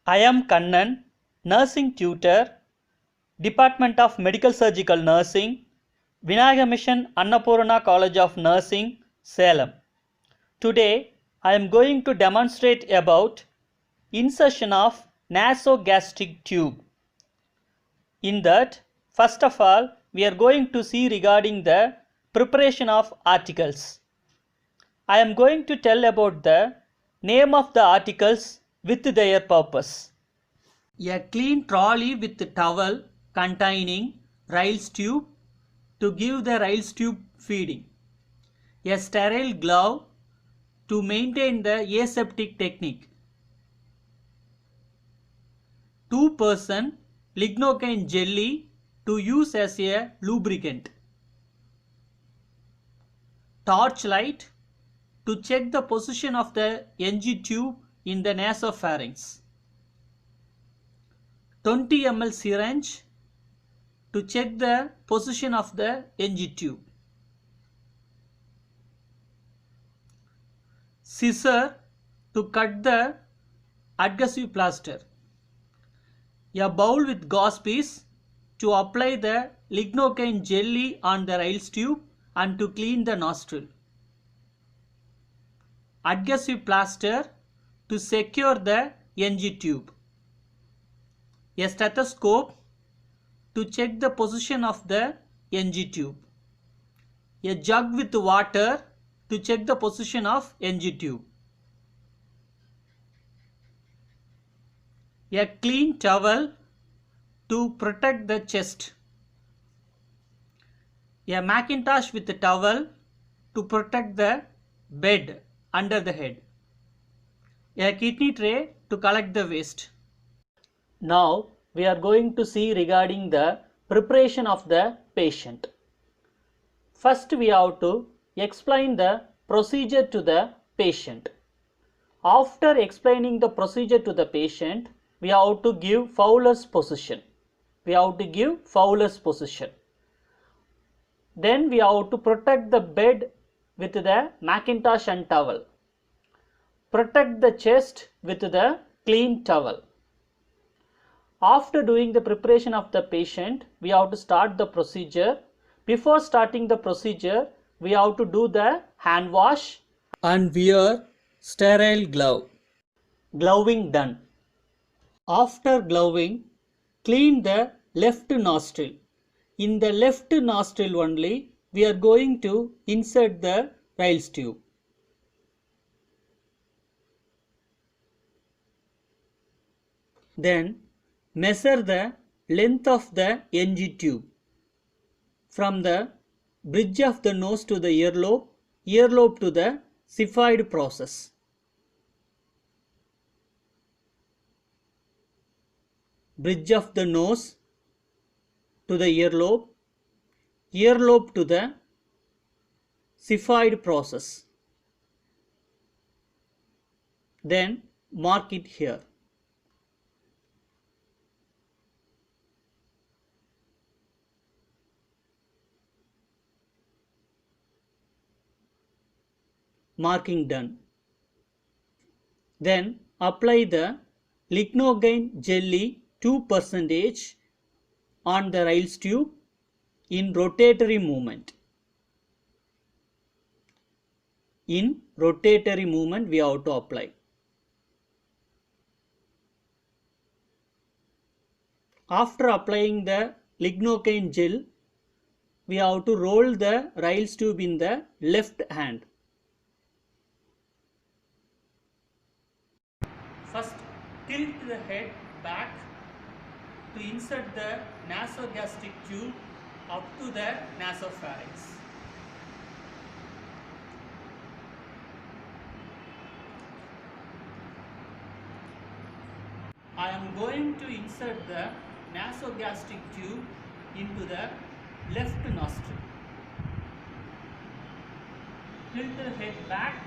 I am Kannan, nursing tutor, Department of Medical Surgical Nursing, Vinayaga Mission Annapurna College of Nursing, Salem. Today, I am going to demonstrate about insertion of nasogastric tube. In that, first of all, we are going to see regarding the preparation of articles. I am going to tell about the name of the articles with their purpose. A clean trolley with towel containing Ryle's tube to give the Ryle's tube feeding. A sterile glove to maintain the aseptic technique. 2% lignocaine jelly to use as a lubricant. Torchlight to check the position of the NG tube in the nasopharynx. 20 ml syringe to check the position of the NG tube. Scissor to cut the adhesive plaster. A bowl with gauze piece to apply the lignocaine jelly on the Ryle's tube and to clean the nostril. Adhesive plaster to secure the NG tube. A stethoscope to check the position of the NG tube. A jug with water to check the position of NG tube. A clean towel to protect the chest. A Macintosh with a towel to protect the bed under the head. A kidney tray to collect the waste. Now we are going to see regarding the preparation of the patient. First we have to explain the procedure to the patient. After explaining the procedure to the patient, we have to give Fowler's position. Then we have to protect the bed with the Macintosh and towel. Protect the chest with the clean towel. After doing the preparation of the patient, we have to start the procedure. Before starting the procedure, we have to do the hand wash and wear sterile glove. Gloving done. After gloving, clean the left nostril. In the left nostril only, we are going to insert the Ryle's tube. Then measure the length of the NG tube from the bridge of the nose to the earlobe, earlobe to the xiphoid process. Bridge of the nose to the earlobe, earlobe to the xiphoid process. Then mark it here. Marking done. Then apply the lignocaine jelly 2% on the Ryle's tube in rotatory movement. In rotatory movement we have to apply. After applying the lignocaine gel, we have to roll the Ryle's tube in the left hand. First, tilt the head back to insert the nasogastric tube up to the nasopharynx. I am going to insert the nasogastric tube into the left nostril. Tilt the head back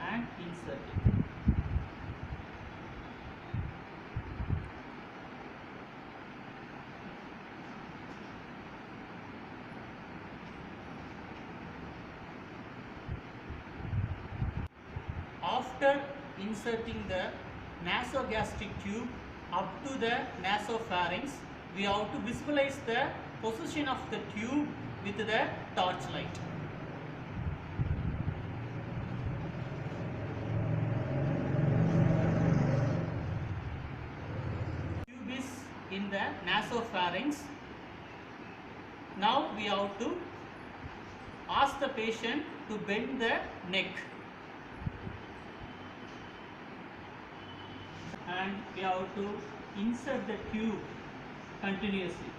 and insert it. After inserting the nasogastric tube up to the nasopharynx. We have to visualize the position of the tube with the torchlight. Tube is in the nasopharynx. Now we have to ask the patient to bend the neck, and we have to insert the tube continuously.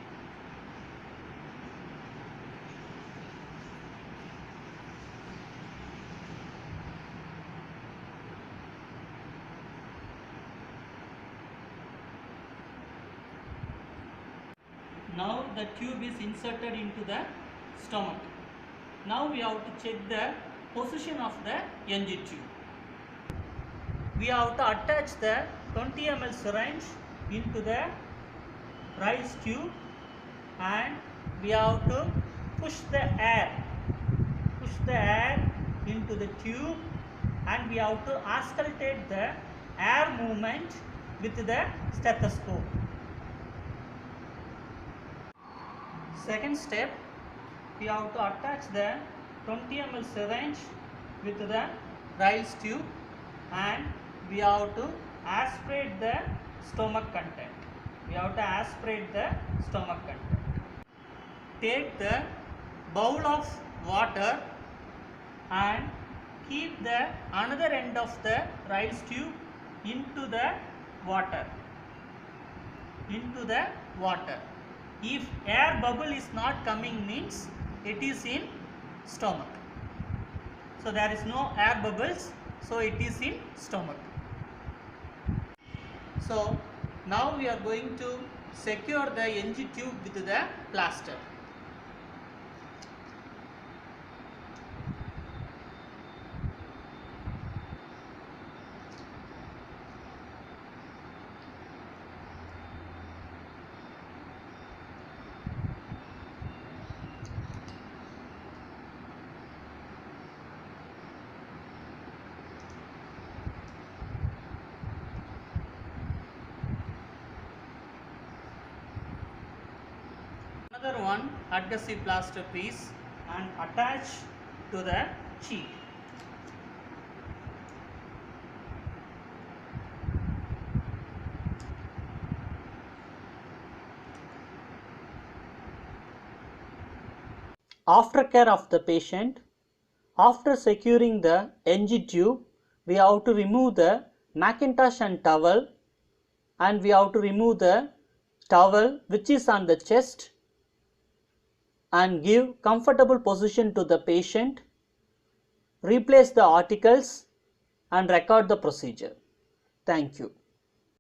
Now the tube is inserted into the stomach. Now we have to check the position of the NG tube. We have to attach the 20 ml syringe into the Ryle's tube, and we have to push the air into the tube, and we have to auscultate the air movement with the stethoscope. Second step, we have to attach the 20 ml syringe with the Ryle's tube, and we have to aspirate the stomach content. Take the bowl of water and keep the another end of the Ryle's tube into the water. If air bubble is not coming, means it is in stomach. So there is no air bubbles, so it is in stomach. So now we are going to secure the NG tube with the plaster. Another one adhesive plaster piece and attach to the cheek. Aftercare of the patient. After securing the NG tube, we have to remove the Macintosh and towel, and we have to remove the towel which is on the chest and give comfortable position to the patient, replace the articles and record the procedure. Thank you.